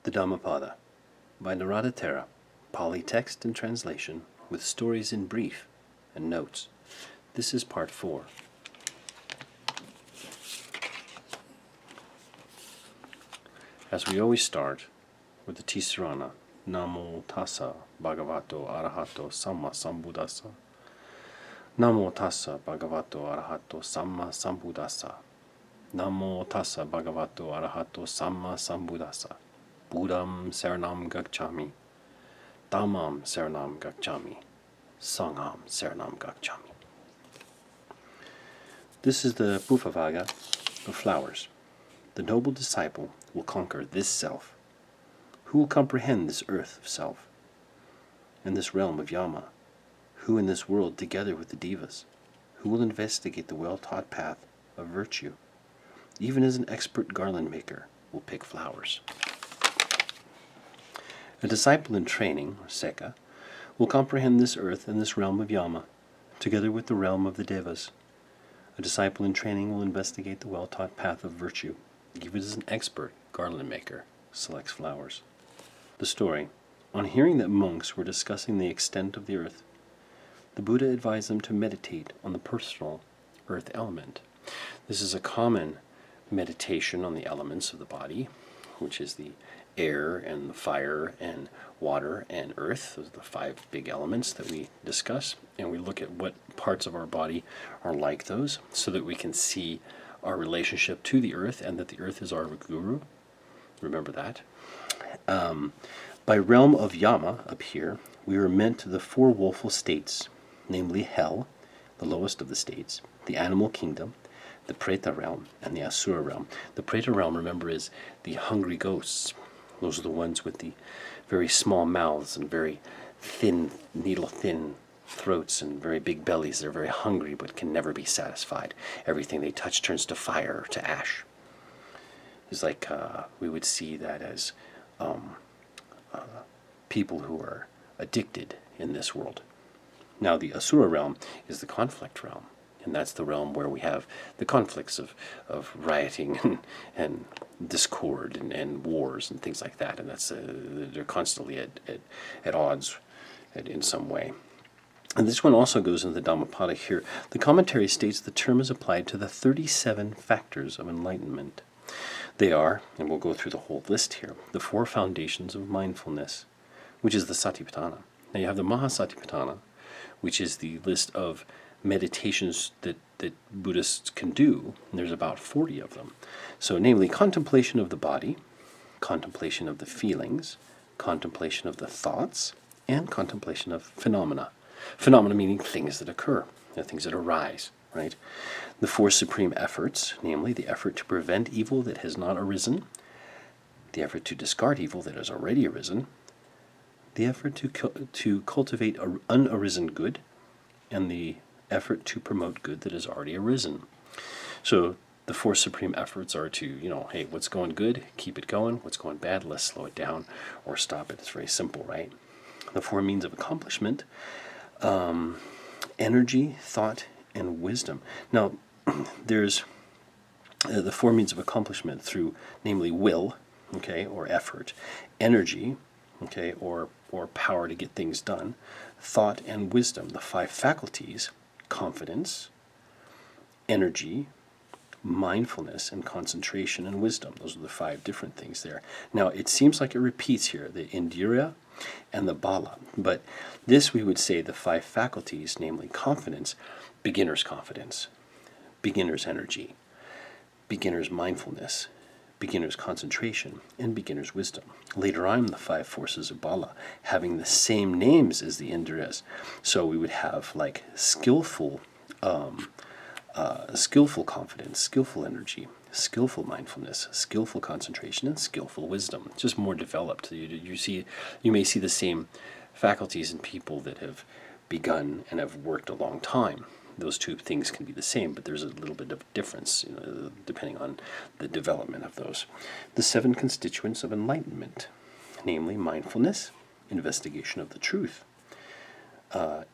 The Dhammapada by Narada Thera, Pali text and translation, with stories in brief and notes. This is part 4. As we always start with the Tisarana, Namo Tassa Bhagavato Arahato Samma Sambuddhassa. Namo Tassa Bhagavato Arahato Samma Sambuddhassa. Namo Tassa Bhagavato Arahato Samma Sambuddhassa. Buddham Saranam Gacchami. Dhammam Saranam Gacchami. Sangham Saranam Gacchami. This is the Bhuffavaga of flowers. The noble disciple will conquer this self. Who will comprehend this earth of self? In this realm of Yama, who in this world together with the Devas? Who will investigate the well-taught path of virtue? Even as an expert garland maker will pick flowers. A disciple in training, or Seka, will comprehend this earth and this realm of Yama, together with the realm of the Devas. A disciple in training will investigate the well-taught path of virtue, even as an expert garland maker selects flowers. The story. On hearing that monks were discussing the extent of the earth, the Buddha advised them to meditate on the personal earth element. This is a common meditation on the elements of the body, which is the air and the fire and water and earth. Those are the 5 big elements that we discuss, and we look at what parts of our body are like those so that we can see our relationship to the earth and that the earth is our guru. Remember that. By realm of Yama, up here, we are meant to the 4 woeful states, namely hell, the lowest of the states, the animal kingdom, the Preta realm, and the Asura realm. The Preta realm, remember, is the hungry ghosts. Those are the ones with the very small mouths and very thin, needle-thin throats and very big bellies. They're very hungry but can never be satisfied. Everything they touch turns to fire, to ash. It's like we would see that as people who are addicted in this world. Now the Asura realm is the conflict realm, and that's the realm where we have the conflicts of rioting and discord and wars and things like that, and that's they're constantly at odds in some way. And this one also goes into the Dhammapada here. The commentary states the term is applied to the 37 factors of enlightenment. They are, and we'll go through the whole list here, the 4 foundations of mindfulness, which is the Satipatthana. Now you have the Mahasati, which is the list of meditations that Buddhists can do, and there's about 40 of them. So namely, contemplation of the body, contemplation of the feelings, contemplation of the thoughts, and contemplation of phenomena. Phenomena meaning things that occur, things that arise, right? The 4 supreme efforts, namely the effort to prevent evil that has not arisen, the effort to discard evil that has already arisen, the effort to cultivate unarisen good, and the effort to promote good that has already arisen. So the 4 supreme efforts are to, hey, what's going good, keep it going. What's going bad, let's slow it down or stop it. It's very simple, right? The 4 means of accomplishment, energy, thought, and wisdom. Now, there's the 4 means of accomplishment through, namely, will, okay, or effort, energy, okay, or power to get things done, thought and wisdom, the 5 faculties, confidence, energy, mindfulness, and concentration and wisdom. Those are the 5 different things there. Now, it seems like it repeats here, the indriya and the bala, but this we would say the 5 faculties, namely confidence, beginner's confidence, beginner's energy, beginner's mindfulness, beginner's concentration, and beginner's wisdom. Later on, the 5 forces of bala having the same names as the indriyas. So we would have like skillful confidence, skillful energy, skillful mindfulness, skillful concentration, and skillful wisdom. Just more developed. You may see the same faculties in people that have begun and have worked a long time. Those 2 things can be the same, but there's a little bit of difference, depending on the development of those. The 7 constituents of enlightenment, namely mindfulness, investigation of the truth,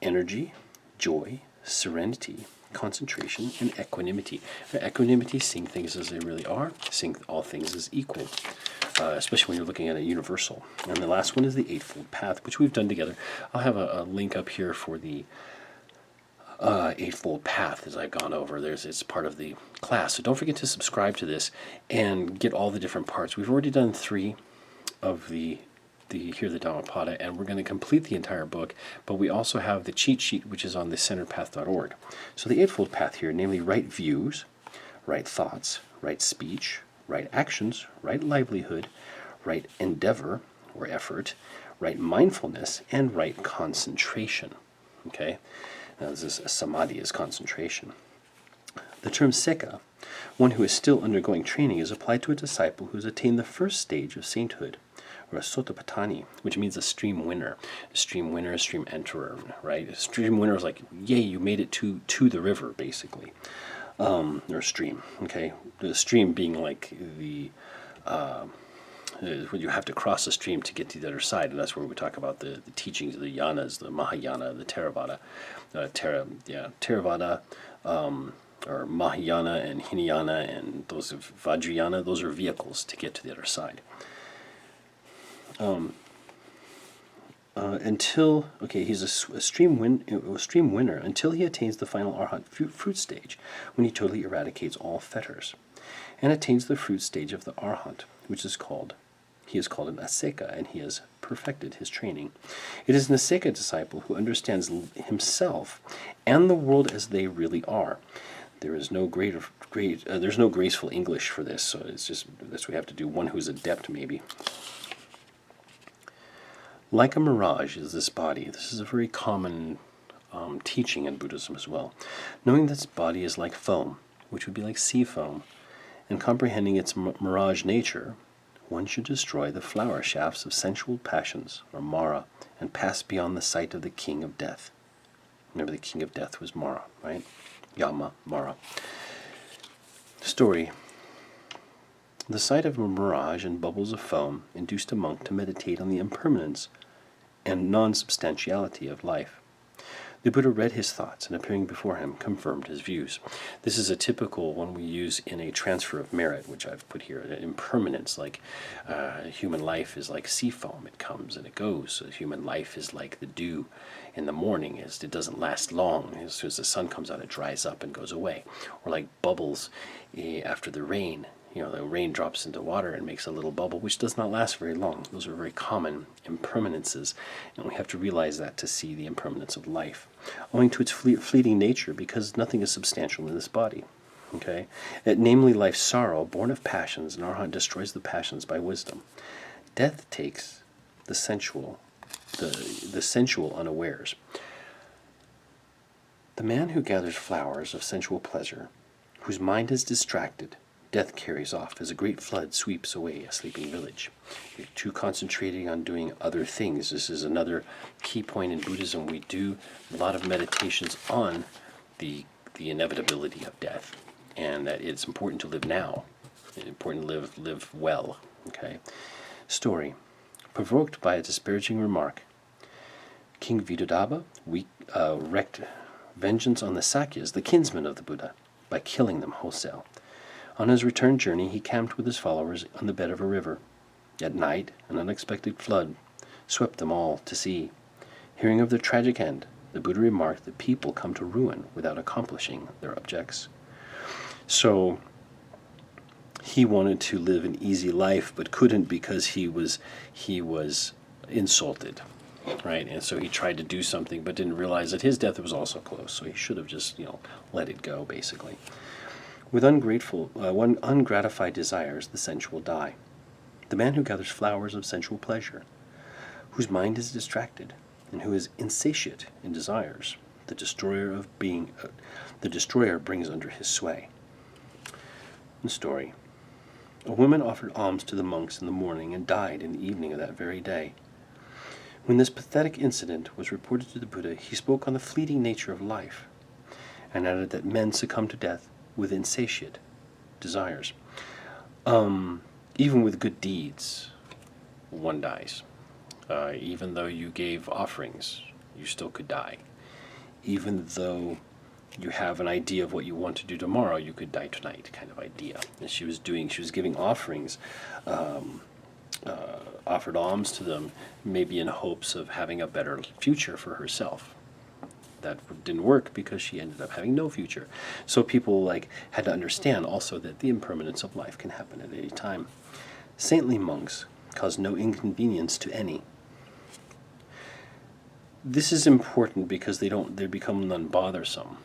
energy, joy, serenity, concentration, and equanimity. Equanimity, seeing things as they really are, seeing all things as equal. especially when you're looking at a universal. And the last one is the Eightfold Path, which we've done together. I'll have a link up here for the Eightfold Path as I've gone over. It's part of the class. So don't forget to subscribe to this and get all the different parts. We've already done 3 of the Dhammapada, and we're going to complete the entire book, but we also have the cheat sheet, which is on the centeredpath.org. So the Eightfold Path here, namely right views, right thoughts, right speech, right actions, right livelihood, right endeavor or effort, right mindfulness, and right concentration. Okay? Now this is samadhi, is concentration. The term seka, one who is still undergoing training, is applied to a disciple who has attained the first stage of sainthood, or a sotapatthani, which means a stream winner. A stream winner, a stream enterer, right? A stream winner is like, yay, you made it to the river, basically. Or stream, okay? The stream being like when you have to cross a stream to get to the other side, and that's where we talk about the teachings of the yanas, the Mahayana, the Theravada. Theravada, or Mahayana and Hinayana, and those of Vajrayana, those are vehicles to get to the other side. He's a stream winner until he attains the final arhat fruit stage, when he totally eradicates all fetters, and attains the fruit stage of the arhat, which is called an aseka, and he has perfected his training. It is an aseka disciple who understands himself and the world as they really are. There is no there's no graceful English for this, so it's just this we have to do. One who's adept, maybe. Like a mirage is this body. This is a very common teaching in Buddhism as well. Knowing that this body is like foam, which would be like sea foam, and comprehending its mirage nature, one should destroy the flower shafts of sensual passions, or Mara, and pass beyond the sight of the king of death. Remember, the king of death was Mara, right? Yama, Mara. Story. The sight of a mirage and bubbles of foam induced a monk to meditate on the impermanence and non-substantiality of life. The Buddha read his thoughts, and appearing before him, confirmed his views. This is a typical one we use in a transfer of merit, which I've put here. Impermanence, like human life is like sea foam. It comes and it goes. So human life is like the dew in the morning. It doesn't last long. As soon as the sun comes out, it dries up and goes away. Or like bubbles after the rain. The rain drops into water and makes a little bubble, which does not last very long. Those are very common impermanences, and we have to realize that to see the impermanence of life, owing to its fleeting nature, because nothing is substantial in this body. Okay, namely life's sorrow, born of passions, and arhat destroys the passions by wisdom. Death takes the sensual unawares. The man who gathers flowers of sensual pleasure, whose mind is distracted, death carries off as a great flood sweeps away a sleeping village. You're too concentrating on doing other things. This is another key point in Buddhism. We do a lot of meditations on the inevitability of death, and that it's important to live now. It's important to live well. Okay. Story. Provoked by a disparaging remark, King Vidudaba wreaked vengeance on the Sakyas, the kinsmen of the Buddha, by killing them wholesale. On his return journey, he camped with his followers on the bed of a river. At night, an unexpected flood swept them all to sea. Hearing of their tragic end, the Buddha remarked that people come to ruin without accomplishing their objects. So he wanted to live an easy life, but couldn't because he was insulted, right? And so he tried to do something, but didn't realize that his death was also close. So he should have just, let it go, basically. With ungratified desires, the sensual die. The man who gathers flowers of sensual pleasure, whose mind is distracted, and who is insatiate in desires, the destroyer brings under his sway. The story. A woman offered alms to the monks in the morning and died in the evening of that very day. When this pathetic incident was reported to the Buddha, he spoke on the fleeting nature of life, and added that men succumb to death with insatiate desires. Even with good deeds, one dies. Even though you gave offerings, you still could die. Even though you have an idea of what you want to do tomorrow, you could die tonight, kind of idea. And she was giving offerings offered alms to them, maybe in hopes of having a better future for herself. That didn't work because she ended up having no future. So people had to understand also that the impermanence of life can happen at any time. Saintly monks cause no inconvenience to any. This is important because they become non-bothersome,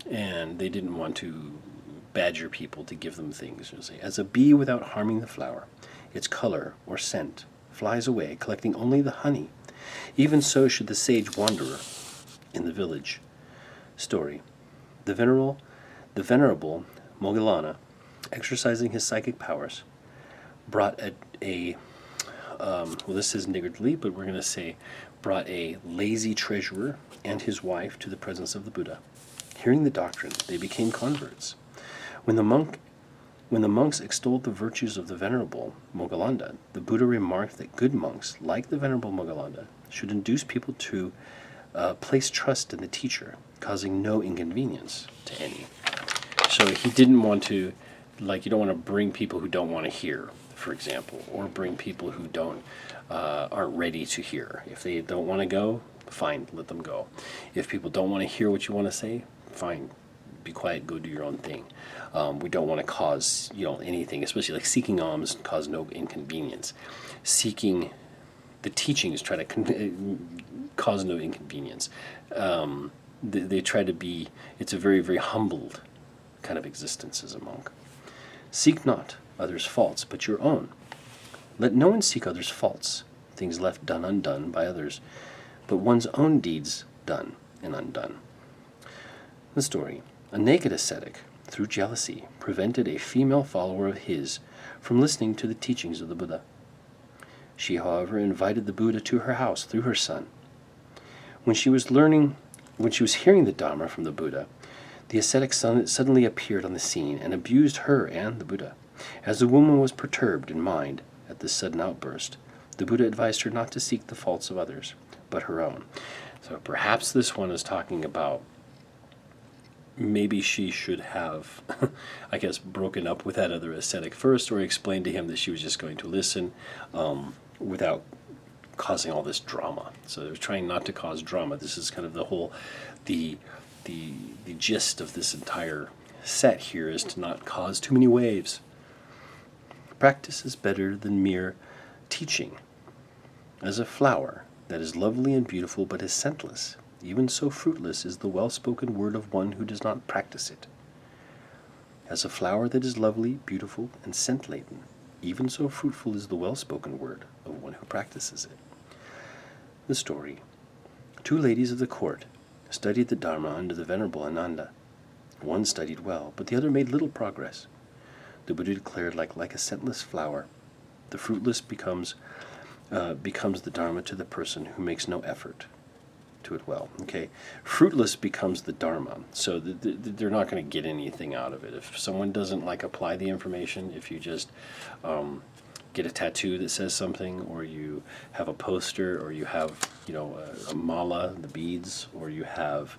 and they didn't want to badger people to give them things. As a bee without harming the flower, its color or scent flies away, collecting only the honey. Even so should the sage wanderer in the village. Story. The venerable Moggallana, exercising his psychic powers, brought this is niggardly, but we're going to say brought a lazy treasurer and his wife to the presence of the Buddha. Hearing the doctrine, they became converts. When the monks extolled the virtues of the Venerable Moggallana, the Buddha remarked that good monks, like the Venerable Moggallana, should induce people to place trust in the teacher, causing no inconvenience to any. So he didn't want to, you don't want to bring people who don't want to hear, for example, or bring people who aren't ready to hear. If they don't want to go, fine, let them go. If people don't want to hear what you want to say, fine, be quiet, go do your own thing. We don't want to cause anything, especially seeking alms, cause no inconvenience. Seeking the teachings try to cause no inconvenience. They try to be. It's a very, very humbled kind of existence as a monk. Seek not others' faults, but your own. Let no one seek others' faults, things left done undone by others, but one's own deeds done and undone. The story. A naked ascetic, through jealousy, prevented a female follower of his from listening to the teachings of the Buddha. She, however, invited the Buddha to her house through her son. When she was hearing the Dhamma from the Buddha, the ascetic suddenly appeared on the scene and abused her and the Buddha. As the woman was perturbed in mind at this sudden outburst, the Buddha advised her not to seek the faults of others, but her own. So perhaps this one is talking about maybe she should have, broken up with that other ascetic first, or explained to him that she was just going to listen without causing all this drama. So they're trying not to cause drama. This is kind of the gist of this entire set here, is to not cause too many waves. Practice is better than mere teaching. As a flower that is lovely and beautiful but is scentless, even so fruitless is the well-spoken word of one who does not practice it. As a flower that is lovely, beautiful, and scent-laden, even so fruitful is the well-spoken word of one who practices it. The story. 2 ladies of the court studied the Dharma under the Venerable Ananda. One studied well, but the other made little progress. The Buddha declared, like a scentless flower, the fruitless becomes the Dharma to the person who makes no effort to it well. Okay, fruitless becomes the Dharma, so they're not going to get anything out of it. If someone doesn't apply the information, if you just get a tattoo that says something, or you have a poster, or you have a mala, the beads, or you have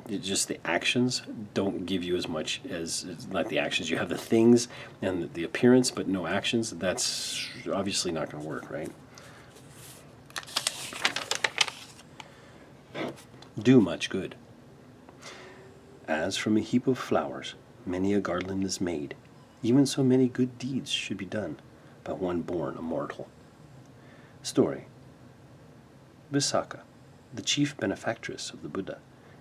just the actions don't give you as much as, not the actions, you have the things and the appearance but no actions, that's obviously not going to work, right? Do much good. As from a heap of flowers many a garland is made, even so many good deeds should be done by one born a mortal. Story. Visakha, the chief benefactress of the Buddha,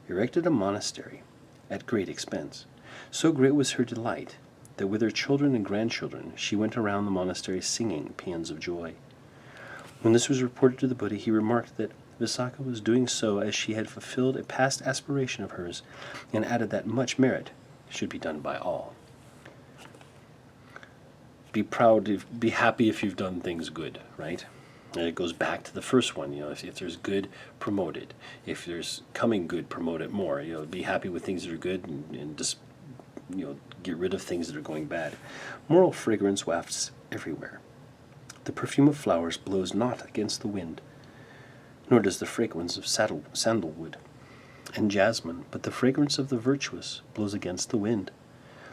erected a monastery at great expense. So great was her delight that with her children and grandchildren she went around the monastery singing paeans of joy. When this was reported to the Buddha, he remarked that Visakha was doing so as she had fulfilled a past aspiration of hers, and added that much merit should be done by all. Be proud, be happy if you've done things good, right? And it goes back to the first one, if there's good, promote it. If there's coming good, promote it more. Be happy with things that are good, and just, get rid of things that are going bad. Moral fragrance wafts everywhere. The perfume of flowers blows not against the wind, nor does the fragrance of sandalwood and jasmine, but the fragrance of the virtuous blows against the wind.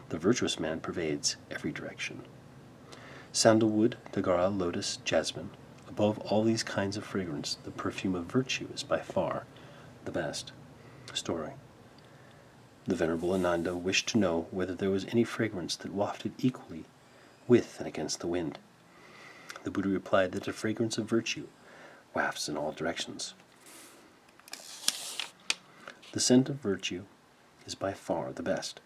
The virtuous man pervades every direction. Sandalwood, dagara, lotus, jasmine Above all these kinds of fragrance, the perfume of virtue is by far the best. Story. The Venerable Ananda wished to know whether there was any fragrance that wafted equally with and against the wind. The Buddha replied that the fragrance of virtue wafts in all directions. The scent of virtue is by far the best.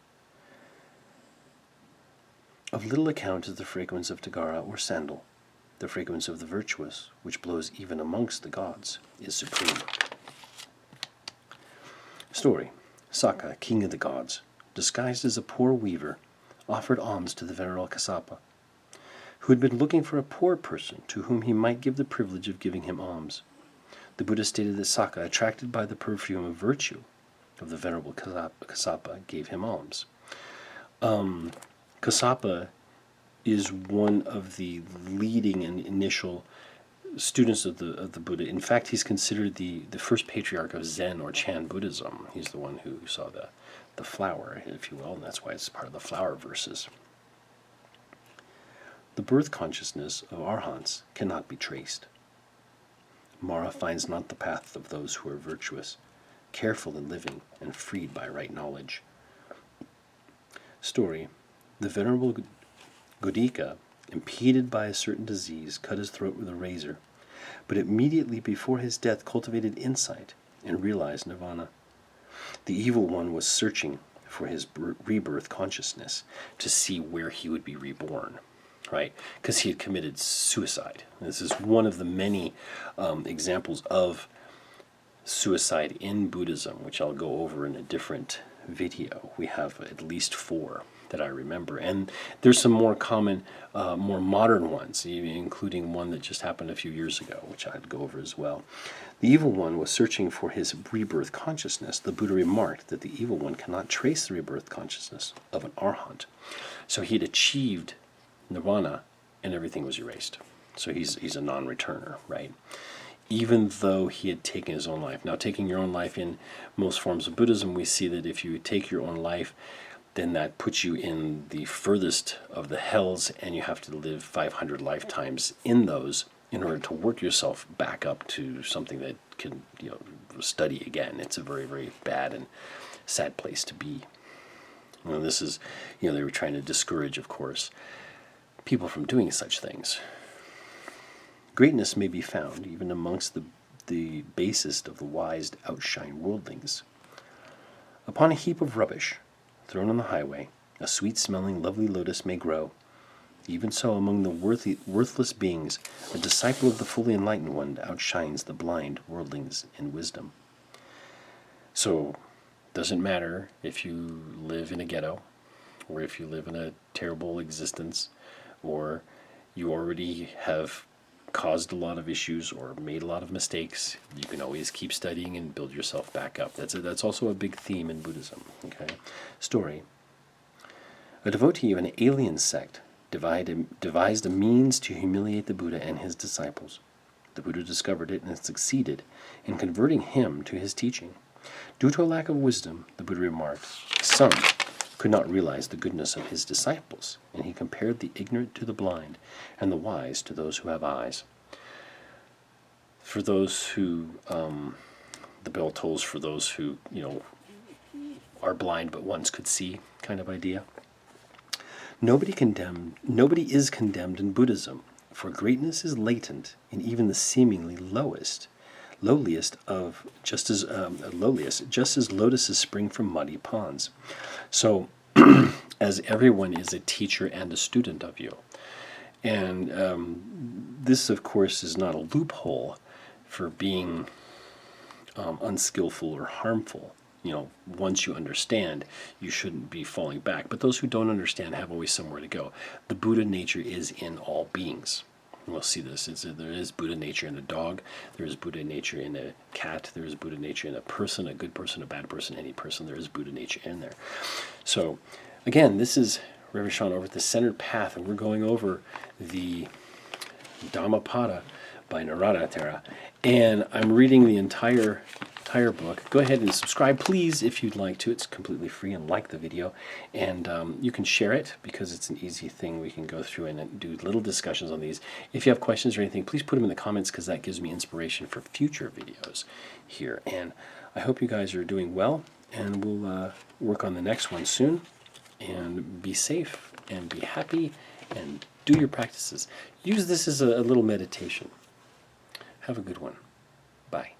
Of little account is the fragrance of Tagara or sandal. The fragrance of the virtuous, which blows even amongst the gods, is supreme. Story. Saka, king of the gods, disguised as a poor weaver, offered alms to the Venerable Kassapa, who had been looking for a poor person to whom he might give the privilege of giving him alms. The Buddha stated that Saka, attracted by the perfume of virtue of the Venerable Kassapa, gave him alms. Kassapa is one of the leading and initial students of the Buddha. In fact, he's considered the first patriarch of Zen or Chan Buddhism. He's the one who saw the flower, if you will, and that's why it's part of the flower verses. The birth consciousness of arhants cannot be traced. Mara finds not the path of those who are virtuous, careful in living, and freed by right knowledge. Story. The Venerable Godika, impeded by a certain disease, cut his throat with a razor, but immediately before his death cultivated insight and realized nirvana. The evil one was searching for his rebirth consciousness to see where he would be reborn, right? Because he had committed suicide. This is one of the many examples of suicide in Buddhism, which I'll go over in a different video. We have at least 4 that I remember. And there's some more common, more modern ones, including one that just happened a few years ago, which I'd go over as well. The evil one was searching for his rebirth consciousness. The Buddha remarked that the evil one cannot trace the rebirth consciousness of an arhat. So he had achieved nirvana and everything was erased. So he's a non-returner, right? Even though he had taken his own life. Now, taking your own life in most forms of Buddhism, we see that if you take your own life, then that puts you in the furthest of the hells, and you have to live 500 lifetimes in those in order to work yourself back up to something that can, study again. It's a very, very bad and sad place to be. Well, this is, they were trying to discourage, of course, people from doing such things. Greatness may be found even amongst the basest of the wise outshine worldlings. Upon a heap of rubbish thrown on the highway, a sweet-smelling, lovely lotus may grow. Even so, among the worthless beings, a disciple of the fully enlightened one outshines the blind worldlings in wisdom. So, doesn't matter if you live in a ghetto, or if you live in a terrible existence, or you already have caused a lot of issues or made a lot of mistakes, you can always keep studying and build yourself back up. That's also a big theme in Buddhism. Okay. Story. A devotee of an alien sect devised a means to humiliate the Buddha and his disciples. The Buddha discovered it and succeeded in converting him to his teaching. Due to a lack of wisdom, the Buddha remarked, some could not realize the goodness of his disciples, and he compared the ignorant to the blind, and the wise to those who have eyes. For those who, the bell tolls for those who, are blind but once could see, kind of idea. Nobody is condemned in Buddhism, for greatness is latent in even the seemingly lowliest, just as lotuses spring from muddy ponds. So, as everyone is a teacher and a student of you, and this, of course, is not a loophole for being unskillful or harmful. Once you understand, you shouldn't be falling back. But those who don't understand have always somewhere to go. The Buddha nature is in all beings. We'll see this. There is Buddha nature in a dog. There is Buddha nature in a cat. There is Buddha nature in a person, a good person, a bad person, any person. There is Buddha nature in there. So, again, this is Reverend Sean over at the Centered Path, and we're going over the Dhammapada by Narada Thera. And I'm reading the entire entire book. Go ahead and subscribe, please, if you'd like to. It's completely free, and like the video. And you can share it because it's an easy thing. We can go through and do little discussions on these. If you have questions or anything, please put them in the comments because that gives me inspiration for future videos here. And I hope you guys are doing well, and we'll work on the next one soon. And be safe and be happy and do your practices. Use this as a little meditation. Have a good one. Bye.